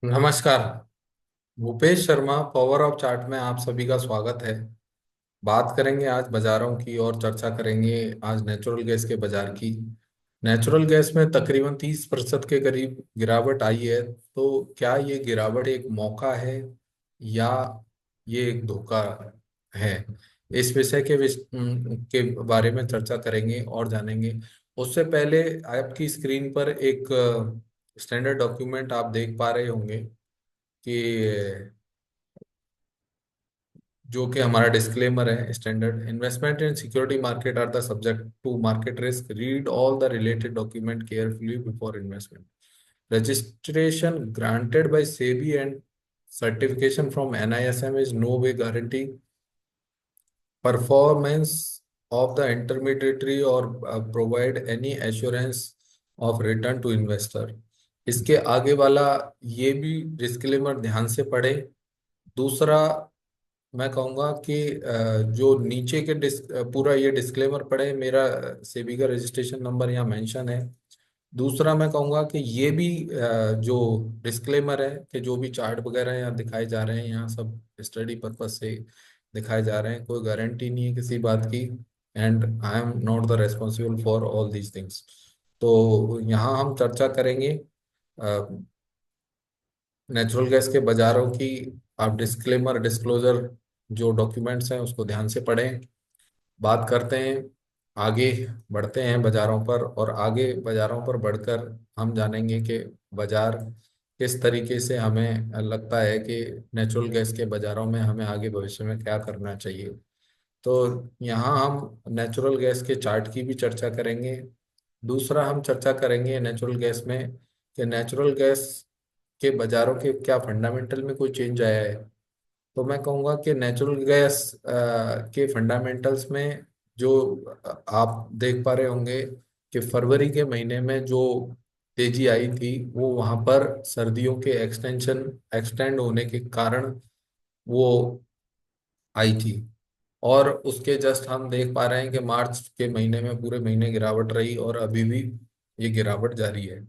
नमस्कार। Bhupesh Sharma power of chart में आप सभी का स्वागत है। बात करेंगे आज बाजारों की और चर्चा करेंगे आज नेचुरल गैस के बाजार की। नेचुरल गैस में तकरीबन 30% के करीब गिरावट आई है। तो क्या ये गिरावट एक मौका है या ये एक धोखा है? इस विषय के बारे में चर्चा करेंगे और जानेंगे। उससे पहले आपकी स्क्रीन पर एक स्टैंडर्ड डॉक्यूमेंट आप देख पा रहे होंगे कि जो कि हमारा डिस्क्लेमर है। Standard investment in security market are the subject to market risk, read all the related document carefully before investment. Registration granted by SEBI and certification from NISM is no way guarantee performance of the intermediary or provide any assurance of return to investor। इसके आगे वाला ये भी disclaimer ध्यान से पढ़े। दूसरा, मैं कहूँगा कि जो नीचे के पूरा ये डिस्क्लेमर पढ़े। मेरा सेबी का रजिस्ट्रेशन नंबर यहाँ मेंशन है। दूसरा, मैं कहूँगा कि ये भी जो डिस्क्लेमर है कि जो भी चार्ट वगैरह यहाँ दिखाए जा रहे हैं, यहाँ सब स्टडी पर्पज से दिखाए जा रहे हैं। कोई गारंटी नहीं है किसी बात की। And I am not the responsible for all these things. तो यहाँ हम चर्चा करेंगे नेचुरल गैस के बाजारों की। आप डिस्क्लेमर डिस्क्लोजर जो डॉक्यूमेंट्स हैं उसको ध्यान से पढ़ें। बात करते हैं, आगे बढ़ते हैं बाजारों पर। और आगे बाजारों पर बढ़कर हम जानेंगे कि बाजार किस तरीके से हमें लगता है कि नेचुरल गैस के बाजारों में हमें आगे भविष्य में क्या करना चाहिए। तो यहाँ हम नेचुरल गैस के चार्ट की भी चर्चा करेंगे। दूसरा, हम चर्चा करेंगे नेचुरल गैस में कि नेचुरल गैस के बाजारों के क्या फंडामेंटल में कोई चेंज आया है। तो मैं कहूँगा कि नेचुरल गैस के फंडामेंटल्स में जो आप देख पा रहे होंगे कि फरवरी के महीने में जो तेजी आई थी वो वहाँ पर सर्दियों के एक्सटेंड होने के कारण वो आई थी। और उसके जस्ट हम देख पा रहे हैं कि मार्च के महीने में पूरे महीने गिरावट रही और अभी भी ये गिरावट जारी है।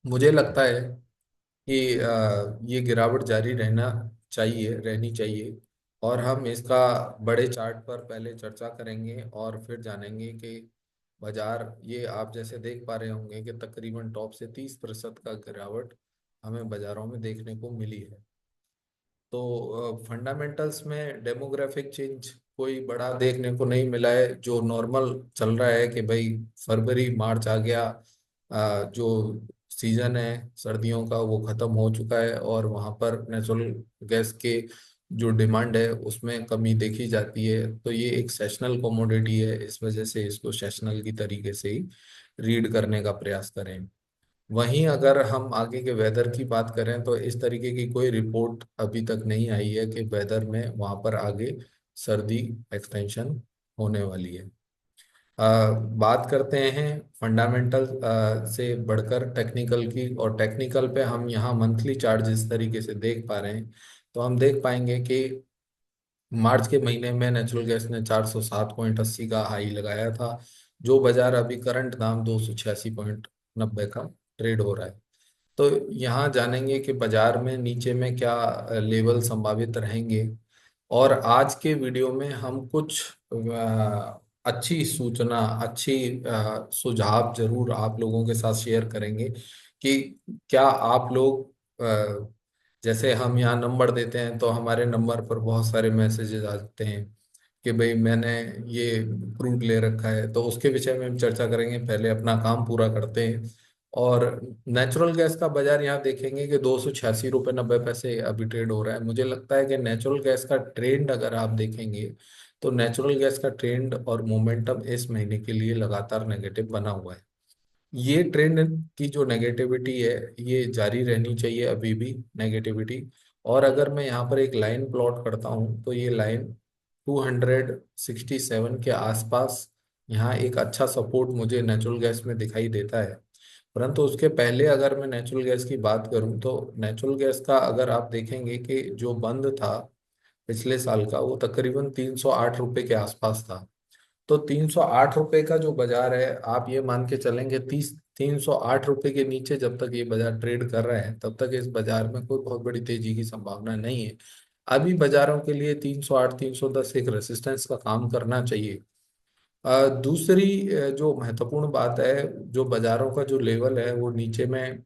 मुझे लगता है कि ये गिरावट जारी रहनी चाहिए। और हम इसका बड़े चार्ट पर पहले चर्चा करेंगे और फिर जानेंगे कि बाजार, ये आप जैसे देख पा रहे होंगे कि तकरीबन टॉप से 30% का गिरावट हमें बाजारों में देखने को मिली है। तो फंडामेंटल्स में डेमोग्राफिक चेंज कोई बड़ा देखने को नहीं मिला है। जो नॉर्मल चल रहा है कि भाई फरवरी मार्च आ गया, जो सीजन है सर्दियों का वो खत्म हो चुका है और वहाँ पर नेचुरल गैस के जो डिमांड है उसमें कमी देखी जाती है। तो ये एक सेशनल कमोडिटी है, इस वजह से इसको सेशनल की तरीके से ही रीड करने का प्रयास करें। वहीं अगर हम आगे के वेदर की बात करें तो इस तरीके की कोई रिपोर्ट अभी तक नहीं आई है कि वेदर में वहां पर आगे सर्दी एक्सटेंशन होने वाली है। बात करते हैं फंडामेंटल से बढ़कर टेक्निकल की। और टेक्निकल पे हम यहाँ मंथली चार्ट जिस तरीके से देख पा रहे हैं तो हम देख पाएंगे कि मार्च के महीने में नेचुरल गैस ने 407.80 का हाई लगाया था। जो बाजार अभी करंट दाम 286.90 का ट्रेड हो रहा है। तो यहाँ जानेंगे कि बाजार में नीचे में क्या लेवल संभावित रहेंगे। और आज के वीडियो में हम कुछ अच्छी सूचना, अच्छी सुझाव जरूर आप लोगों के साथ शेयर करेंगे कि क्या आप लोग जैसे हम यहाँ नंबर देते हैं तो हमारे नंबर पर बहुत सारे मैसेजेस आते हैं कि भाई मैंने ये क्रूड ले रखा है। तो उसके विषय में हम चर्चा करेंगे, पहले अपना काम पूरा करते हैं। और नेचुरल गैस का बाजार यहाँ देखेंगे कि 286 रुपये 90 पैसे अभी ट्रेड हो रहा है। मुझे लगता है कि नेचुरल गैस का ट्रेंड अगर आप देखेंगे तो नेचुरल गैस का ट्रेंड और मोमेंटम इस महीने के लिए लगातार नेगेटिव बना हुआ है। ये ट्रेंड की जो नेगेटिविटी है ये जारी रहनी चाहिए अभी भी, नेगेटिविटी। और अगर मैं यहाँ पर एक लाइन प्लॉट करता हूँ तो ये लाइन 267 के आसपास यहाँ एक अच्छा सपोर्ट मुझे नेचुरल गैस में दिखाई देता है। परंतु उसके पहले अगर मैं नेचुरल गैस की बात करूं तो नेचुरल गैस का अगर आप देखेंगे कि जो बंद था पिछले साल का वो तकरीबन 308 रुपये के आसपास था। तो 308 रुपये का जो बाजार है, आप ये मान के चलेंगे 30 308 रुपये के नीचे जब तक ये बाजार ट्रेड कर रहा है तब तक इस बाजार में कोई बहुत बड़ी तेजी की संभावना नहीं है। अभी बाजारों के लिए 308 310 एक रेसिस्टेंस का काम करना चाहिए। दूसरी जो महत्वपूर्ण बात है, जो बाजारों का जो लेवल है वो नीचे में,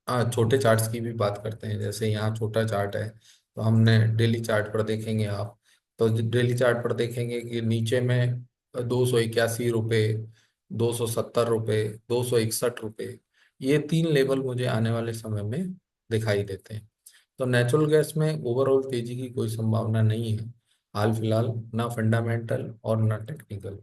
छोटे चार्ट्स की भी बात करते हैं। जैसे यहाँ छोटा चार्ट है, तो हमने डेली चार्ट पर देखेंगे आप, तो डेली चार्ट पर देखेंगे कि नीचे में 281 रुपये, 270 रुपये, 261 रुपये, ये तीन लेवल मुझे आने वाले समय में दिखाई देते हैं। तो नेचुरल गैस में ओवरऑल तेजी की कोई संभावना नहीं है हाल फिलहाल, ना फंडामेंटल और ना टेक्निकल।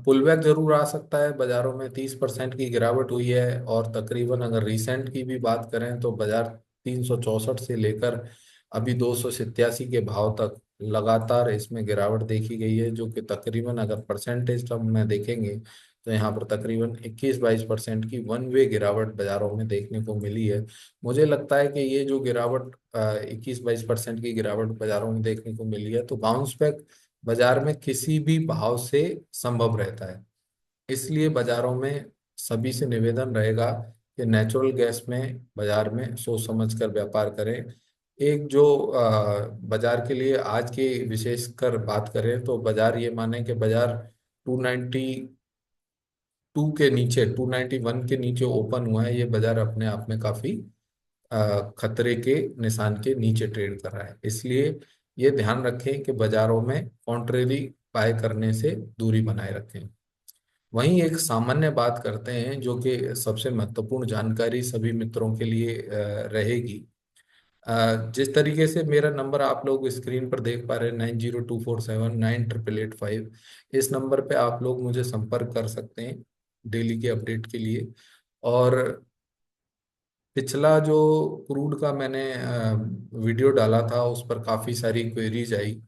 पुलबैक जरूर आ सकता है, बाजारों में 30% की गिरावट हुई है, और तकरीबन अगर रिसेंट की भी बात करें तो बाजार 364 से लेकर अभी 287 के भाव तक लगातार इसमें गिरावट देखी गई है, जो कि तकरीबन अगर परसेंटेज टर्म में देखेंगे तो यहाँ पर तकरीबन 21-22% की वन वे गिरावट बाजारों में देखने को मिली है। मुझे लगता है कि ये जो गिरावट 21-22% की गिरावट बाजारों में देखने को मिली है, तो बाउंस बैक बाजार में किसी भी भाव से संभव रहता है। इसलिए बाजारों में सभी से निवेदन रहेगा कि नेचुरल गैस में बाजार में सोच समझ कर व्यापार करें। एक जो बाजार के लिए आज की विशेषकर बात करें तो बाजार ये माने कि बाजार 292 के नीचे, 291 के नीचे ओपन हुआ है। ये बाजार अपने आप में काफी खतरे के निशान के नीचे ट्रेड कर रहा है। इसलिए ये ध्यान रखें कि बाजारों में कॉन्ट्रेरी बाय करने से दूरी बनाए रखें। वहीं एक सामान्य बात करते हैं जो कि सबसे महत्वपूर्ण जानकारी सभी मित्रों के लिए रहेगी। जिस तरीके से मेरा नंबर आप लोग स्क्रीन पर देख पा रहे हैं, 9024798885, इस नंबर पे आप लोग मुझे संपर्क कर सकते हैं डेली के अपडेट के लिए। और पिछला जो क्रूड का मैंने वीडियो डाला था उस पर काफ़ी सारी क्वेरीज आई,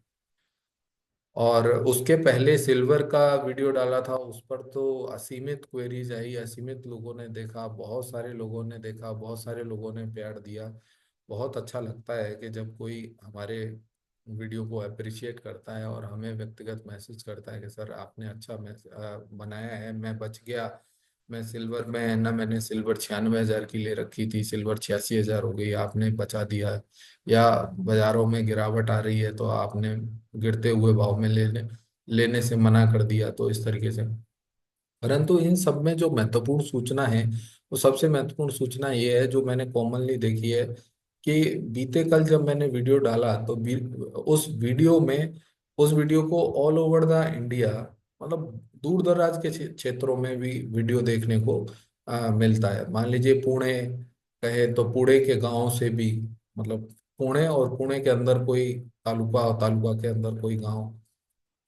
और उसके पहले सिल्वर का वीडियो डाला था उस पर तो असीमित क्वेरीज आई, असीमित लोगों ने देखा, बहुत सारे लोगों ने देखा, बहुत सारे लोगों ने प्यार दिया। बहुत अच्छा लगता है कि जब कोई हमारे वीडियो को अप्रिशिएट करता है और हमें व्यक्तिगत मैसेज करता है कि सर आपने अच्छा बनाया है, मैं बच गया। मैं सिल्वर में ना, मैंने सिल्वर 96,000 की ले रखी थी, सिल्वर 86,000 हो गई, आपने बचा दिया। या बाजारों में गिरावट आ रही है तो आपने गिरते हुए भाव में लेने लेने से मना कर दिया। तो इस तरीके से, परंतु इन सब में जो महत्वपूर्ण सूचना है, वो सबसे महत्वपूर्ण सूचना ये है जो मैंने कॉमनली देखी है कि बीते कल जब मैंने वीडियो डाला तो उस वीडियो को ऑल ओवर द इंडिया, मतलब दूर दराज के क्षेत्रों में भी वीडियो देखने को मिलता है। मान लीजिए पुणे कहे तो पुणे के गांव से भी, मतलब पुणे और पुणे के अंदर कोई तालुका और तालुका के अंदर कोई गांव,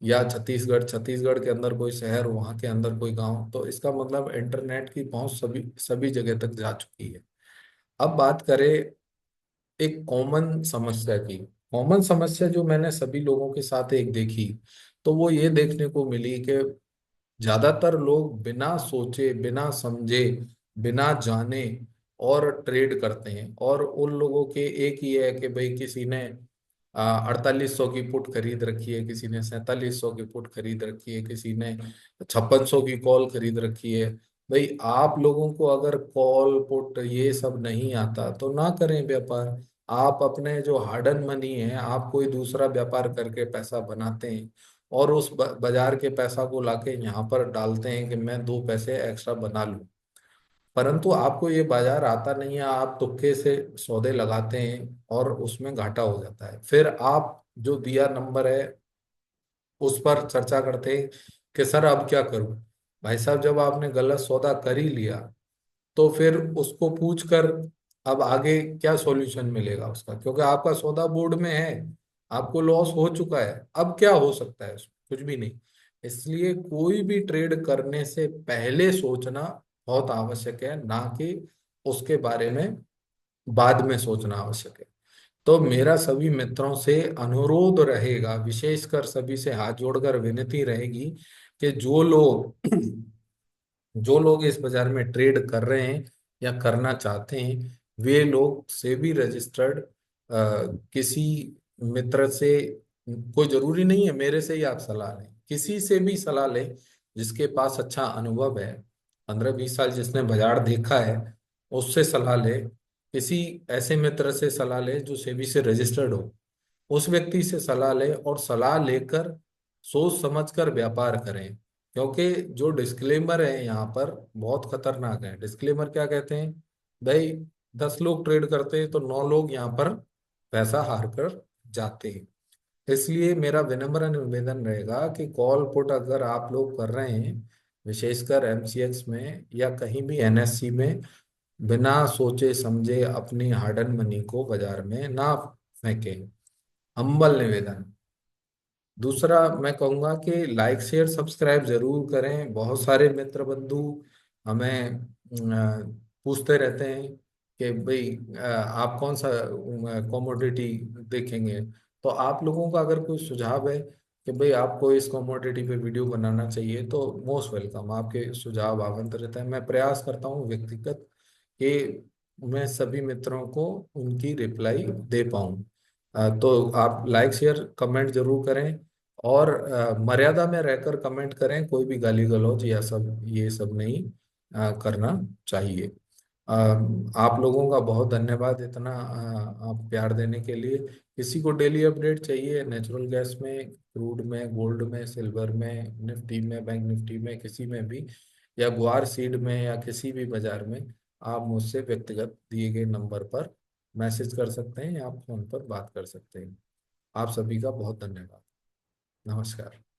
या छत्तीसगढ़, छत्तीसगढ़ के अंदर कोई शहर, वहां के अंदर कोई गांव, तो इसका मतलब इंटरनेट की पहुंच सभी सभी जगह तक जा चुकी है। अब बात करें एक कॉमन समस्या की, कॉमन समस्या जो मैंने सभी लोगों के साथ एक देखी, तो वो ये देखने को मिली कि ज्यादातर लोग बिना सोचे, बिना समझे, बिना जाने और ट्रेड करते हैं। और उन लोगों के एक ही है कि भाई किसी ने 4800 की पुट खरीद रखी है, किसी ने 4700 की पुट खरीद रखी है, किसी ने 5600 की कॉल खरीद रखी है। भाई आप लोगों को अगर कॉल पुट ये सब नहीं आता तो ना करें व्यापार। आप अपने जो हार्ड अर्न मनी है, आप कोई दूसरा व्यापार करके पैसा बनाते हैं और उस बाजार के पैसा को लाके यहाँ पर डालते हैं कि मैं दो पैसे एक्स्ट्रा बना लूं। परंतु आपको ये बाजार आता नहीं है, आप तुक्के से सौदे लगाते हैं और उसमें घाटा हो जाता है। फिर आप जो दिया नंबर है उस पर चर्चा करते हैं कि सर अब क्या करूं। भाई साहब, जब आपने गलत सौदा कर ही लिया तो फिर उसको पूछ कर अब आगे क्या सॉल्यूशन मिलेगा उसका, क्योंकि आपका सौदा बोर्ड में है, आपको लॉस हो चुका है। अब क्या हो सकता है उसमें? कुछ भी नहीं। इसलिए कोई भी ट्रेड करने से पहले सोचना बहुत आवश्यक है, ना कि उसके बारे में बाद में सोचना आवश्यक है। तो मेरा सभी मित्रों से अनुरोध रहेगा, विशेषकर सभी से हाथ जोड़कर विनती रहेगी कि जो लोग इस बाजार में ट्रेड कर रहे हैं या करना चाहते हैं, वे लोग सेबी रजिस्टर्ड किसी मित्र से, कोई जरूरी नहीं है मेरे से ही आप सलाह लें, किसी से भी सलाह लें जिसके पास अच्छा अनुभव है। 15-20 साल जिसने बाजार देखा है, उससे सलाह ले। किसी ऐसे मित्र से सलाह ले जो सेबी से रजिस्टर्ड हो, उस व्यक्ति से सलाह ले, और सलाह लेकर सोच समझकर व्यापार करें। क्योंकि जो डिस्क्लेमर है यहाँ पर बहुत खतरनाक है। डिस्क्लेमर क्या कहते हैं भाई? 10 लोग ट्रेड करते हैं तो 9 लोग यहाँ पर पैसा हार कर जाते हैं। इसलिए मेरा विनम्र निवेदन रहेगा कि कॉल पुट अगर आप लोग कर रहे हैं, विशेषकर एमसीएक्स में या कहीं भी एनएससी में, बिना सोचे समझे अपनी हार्ड एंड मनी को बाजार में ना फेंकें। हम्बल निवेदन। दूसरा मैं कहूँगा कि लाइक शेयर सब्सक्राइब जरूर करें। बहुत सारे मित्र बंधु हमें पूछते रहते हैं कि भाई आप कौन सा कमोडिटी देखेंगे। तो आप लोगों का अगर कोई सुझाव है कि भाई आपको इस कमोडिटी पे वीडियो बनाना चाहिए, तो मोस्ट वेलकम, आपके सुझाव आमंत्रित है। मैं प्रयास करता हूँ व्यक्तिगत कि मैं सभी मित्रों को उनकी रिप्लाई दे पाऊँ। तो आप लाइक शेयर कमेंट जरूर करें, और मर्यादा में रहकर कमेंट करें। कोई भी गाली गलौज या सब ये सब नहीं करना चाहिए। अ, आप लोगों का बहुत धन्यवाद इतना आप प्यार देने के लिए। किसी को डेली अपडेट चाहिए नेचुरल गैस में, क्रूड में, गोल्ड में, सिल्वर में, निफ्टी में, बैंक निफ्टी में, किसी में भी, या गुआर सीड में, या किसी भी बाजार में, आप मुझसे व्यक्तिगत दिए गए नंबर पर मैसेज कर सकते हैं या आप फोन पर बात कर सकते हैं। आप सभी का बहुत धन्यवाद। नमस्कार।